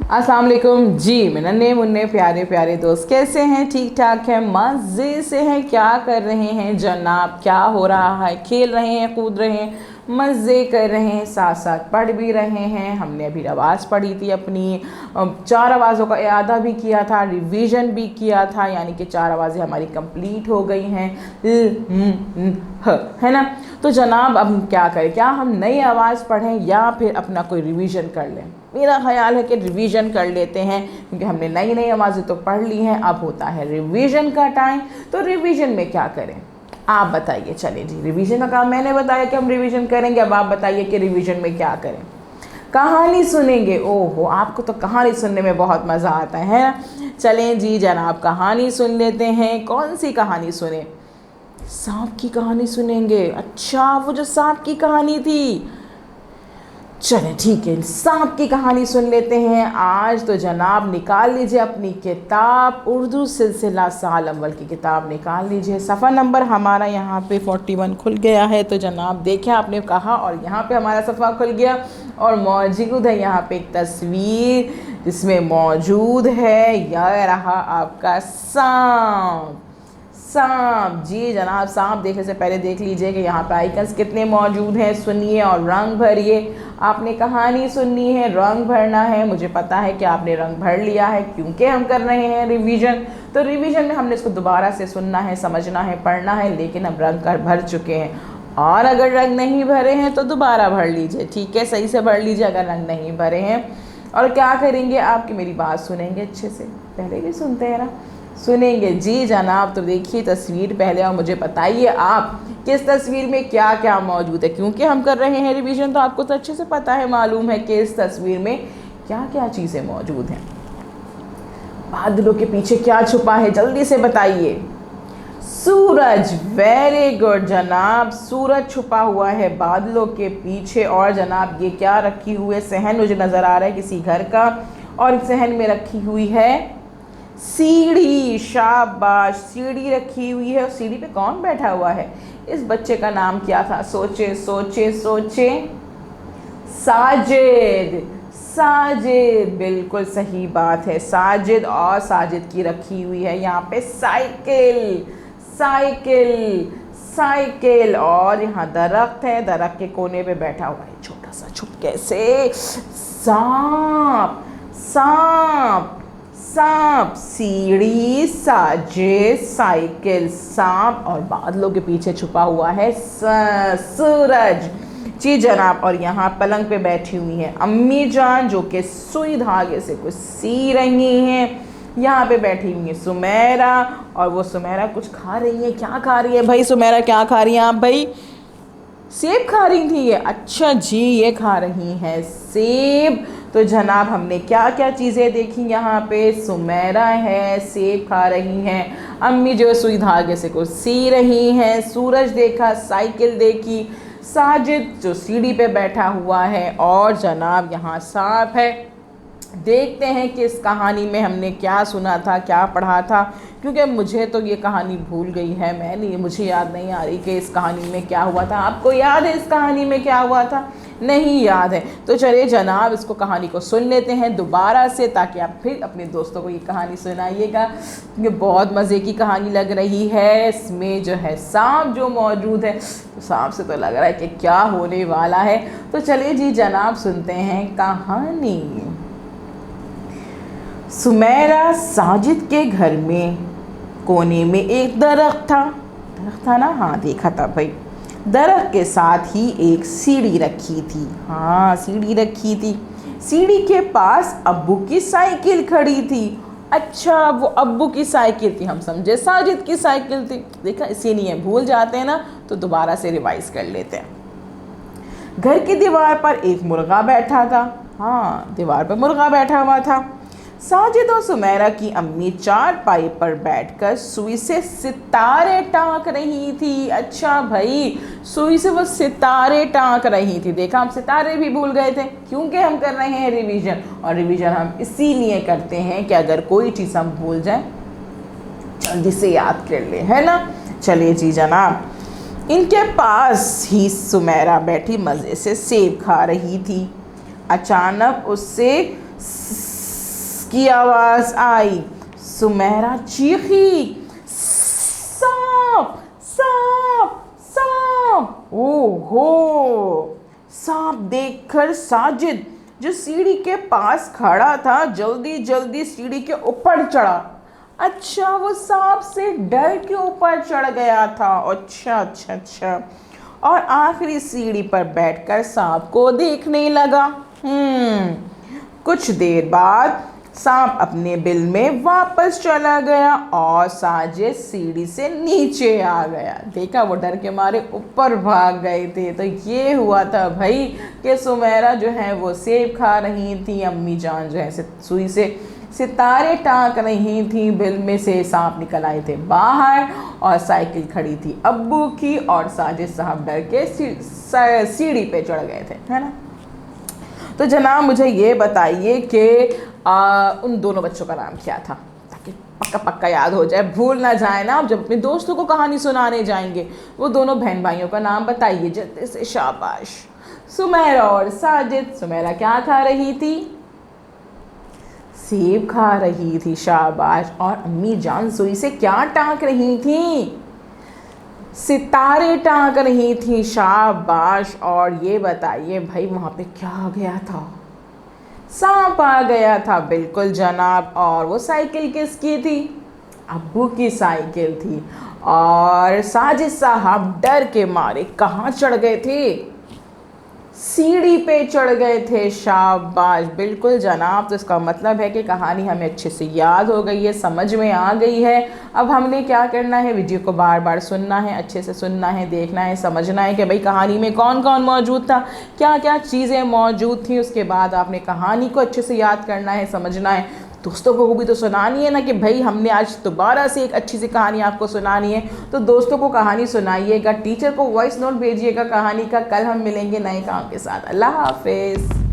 अस्सलाम वालेकुम जी। मेरा नन्हे मुन्ने प्यारे प्यारे दोस्त कैसे हैं? ठीक ठाक हैं, मज़े से हैं? क्या कर रहे हैं जनाब? क्या हो रहा है? खेल रहे हैं, कूद रहे हैं, मज़े कर रहे हैं, साथ साथ पढ़ भी रहे हैं। हमने अभी आवाज़ पढ़ी थी अपनी, 4 आवाज़ों का इआदा भी किया था, रिवीजन भी किया था, यानी कि 4 आवाज़ें हमारी कंप्लीट हो गई हैं। है ना? तो जनाब अब हम क्या करें? क्या हम नई आवाज़ पढ़ें या फिर अपना कोई रिवीजन कर लें? मेरा ख्याल है कि रिवीजन कर लेते हैं, क्योंकि हमने नई नई आवाज़ें तो पढ़ ली हैं, अब होता है रिवीजन का टाइम। तो रिवीजन में क्या करें आप बताइए। चलिए जी, रिवीजन का काम मैंने बताया कि हम रिवीजन करेंगे, अब आप बताइए कि रिवीजन में क्या करें। कहानी सुनेंगे। ओहो, आपको तो कहानी सुनने में बहुत मज़ा आता है ना? चलें जी जनाब, कहानी सुन लेते हैं। कौन सी कहानी सुने? सांप की कहानी सुनेंगे। अच्छा, वो जो सांप की कहानी थी, चलें ठीक है, सांप की कहानी सुन लेते हैं आज। तो जनाब निकाल लीजिए अपनी किताब, उर्दू सिलसिला साल अव्वल की किताब निकाल लीजिए। सफ़ा नंबर हमारा यहाँ पे 41 खुल गया है। तो जनाब देखें, आपने कहा और यहाँ पे हमारा सफ़ा खुल गया और मौजूद है यहाँ पे एक तस्वीर, जिसमें मौजूद है यह रहा आपका सांप। सांप जी जनाब, सांप देखने से पहले देख लीजिए कि यहाँ पे आइकन्स कितने मौजूद हैं। सुनिए और रंग भरिए। आपने कहानी सुननी है, रंग भरना है। मुझे पता है कि आपने रंग भर लिया है, क्योंकि हम कर रहे हैं रिवीजन। तो रिवीजन में हमने इसको दोबारा से सुनना है, समझना है, पढ़ना है, लेकिन अब रंग कर भर चुके हैं। और अगर रंग नहीं भरे हैं तो दोबारा भर लीजिए, ठीक है? सही से भर लीजिए अगर रंग नहीं भरे हैं। और क्या करेंगे आपकी मेरी बात सुनेंगे अच्छे से, पहले भी सुनते हैं ना, सुनेंगे जी जनाब। तो देखिए तस्वीर पहले और मुझे बताइए आप किस तस्वीर में क्या क्या मौजूद है, क्योंकि हम कर रहे हैं रिवीजन तो आपको तो अच्छे से पता है, मालूम है कि इस तस्वीर में क्या क्या चीज़ें मौजूद हैं। बादलों के पीछे क्या छुपा है, जल्दी से बताइए। सूरज। वेरी गुड जनाब, सूरज छुपा हुआ है बादलों के पीछे। और जनाब ये क्या रखी हुई है? सहन मुझे नज़र आ रहा है किसी घर का, और सहन में रखी हुई है सीढ़ी। शाबाश, सीढ़ी रखी हुई है। और सीढ़ी पे कौन बैठा हुआ है? इस बच्चे का नाम क्या था? सोचे सोचे सोचे। साजिद। साजिद, बिल्कुल सही बात है, साजिद। और साजिद की रखी हुई है यहाँ पे साइकिल। Cycle cycle. और यहाँ दरख्त है, दरख्त के कोने पे बैठा हुआ है छोटा सा छुपके से सांप। सांप सांप। सीढ़ी, साजिद, साइकिल, सांप, और बादलों के पीछे छुपा हुआ है सूरज। जी जनाब। और यहाँ पलंग पे बैठी हुई हैं अम्मी जान, जो कि सुई धागे से कुछ सी रही हैं। यहाँ पे बैठी हुई है सुमेरा, और वो सुमेरा कुछ खा रही है। क्या खा रही है भाई सुमेरा? क्या खा रही हैं आप भाई? सेब खा रही थी ये? अच्छा जी, ये खा रही हैं सेब। तो जनाब हमने क्या क्या चीज़ें देखी यहाँ पे? सुमेरा है, सेब खा रही हैं, अम्मी जो सुई धागे से कुछ सी रही हैं, सूरज देखा, साइकिल देखी, साजिद जो सीढ़ी पे बैठा हुआ है, और जनाब यहाँ सांप है। देखते हैं कि इस कहानी में हमने क्या सुना था, क्या पढ़ा था, क्योंकि मुझे तो ये कहानी भूल गई है। मुझे याद नहीं आ रही कि इस कहानी में क्या हुआ था। आपको याद है इस कहानी में क्या हुआ था? नहीं याद है? तो चलिए जनाब इसको कहानी को सुन लेते हैं दोबारा से, ताकि आप फिर अपने दोस्तों को ये कहानी सुनाइएगा, क्योंकि बहुत मज़े की कहानी लग रही है। इसमें जो है सांप जो मौजूद है, तो सांप से तो लग रहा है कि क्या होने वाला है। तो चलिए जी जनाब सुनते हैं कहानी। सुमेरा साजिद के घर में कोने में एक दरख्त था। दरख्त था ना? हाँ देखा था भाई। दरख्त के साथ ही एक सीढ़ी रखी थी। हाँ सीढ़ी रखी थी। सीढ़ी के पास अब्बू की साइकिल खड़ी थी। अच्छा, वो अब्बू की साइकिल थी, हम समझे साजिद की साइकिल थी। देखा, इसीलिए भूल जाते हैं ना, तो दोबारा से रिवाइज कर लेते हैं। घर की दीवार पर एक मुर्गा बैठा था। हाँ, दीवार पर मुर्गा बैठा हुआ था। साजिद और सुमेरा की अम्मी चारपाई पर बैठकर सुई से सितारे टाँक रही थी। अच्छा भाई, सुई से वो सितारे टाँक रही थी। देखा, हम सितारे भी भूल गए थे, क्योंकि हम कर रहे हैं रिवीजन। और रिवीजन हम इसीलिए करते हैं कि अगर कोई चीज़ हम भूल जाएं, जल्दी से याद कर ले, है ना? चलिए जी जनाब। इनके पास ही सुमेरा बैठी मज़े से सेब खा रही थी। अचानक उससे किसकी आवाज़ आई? सुमेरा चीखी, सांप सांप सांप। ओहो! सांप देखकर साजिद जो सीढ़ी के पास खड़ा था जल्दी जल्दी सीढ़ी के ऊपर चढ़ा। अच्छा, वो सांप से डर के ऊपर चढ़ गया था। अच्छा अच्छा अच्छा। और आखिरी सीढ़ी पर बैठकर सांप को देखने लगा। कुछ देर बाद सांप अपने बिल में वापस चला गया और साजिद सीढ़ी से नीचे आ गया। देखा, वो डर के मारे ऊपर भाग गए थे। तो ये हुआ था भाई कि सुमेरा जो है वो सेब खा रही थी, अम्मी जान जो है सुई से सितारे टाँक रही थी, बिल में से सांप निकल आए थे बाहर और साइकिल खड़ी थी अब्बू की और साजिद साहब डर के सीढ़ी पे चढ़ गए थे, है ना। तो जनाब मुझे ये बताइए कि उन दोनों बच्चों का नाम क्या था, ताकि पक्का पक्का याद हो जाए, भूल ना जाए ना। आप जब अपने दोस्तों को कहानी सुनाने जाएंगे वो दोनों बहन भाइयों का नाम बताइए जल्दी से, शाबाश। सुमेरा और साजिद। सुमेरा क्या खा रही थी? सेब खा रही थी, शाबाश। और अम्मी जान सुई से क्या टाँक रही थी? सितारे टाँक रही थी, शाबाश। और ये बताइए भाई वहाँ पे क्या आ गया था? सांप आ गया था, बिल्कुल जनाब। और वो साइकिल किसकी थी? अब्बू की साइकिल थी। और साजिद साहब डर के मारे कहाँ चढ़ गए थे? सीढ़ी पे चढ़ गए थे, शाबाश, बिल्कुल जनाब। तो इसका मतलब है कि कहानी हमें अच्छे से याद हो गई है, समझ में आ गई है। अब हमने क्या करना है, वीडियो को बार बार सुनना है, अच्छे से सुनना है, देखना है, समझना है कि भाई कहानी में कौन कौन मौजूद था, क्या क्या चीज़ें मौजूद थी। उसके बाद आपने कहानी को अच्छे से याद करना है, समझना है। दोस्तों को भी तो सुनानी है ना कि भाई हमने आज दोबारा से एक अच्छी सी कहानी आपको सुनानी है, तो दोस्तों को कहानी सुनाइएगा, टीचर को वॉइस नोट भेजिएगा कहानी का। कल हम मिलेंगे नए काम के साथ। अल्लाह हाफिज़।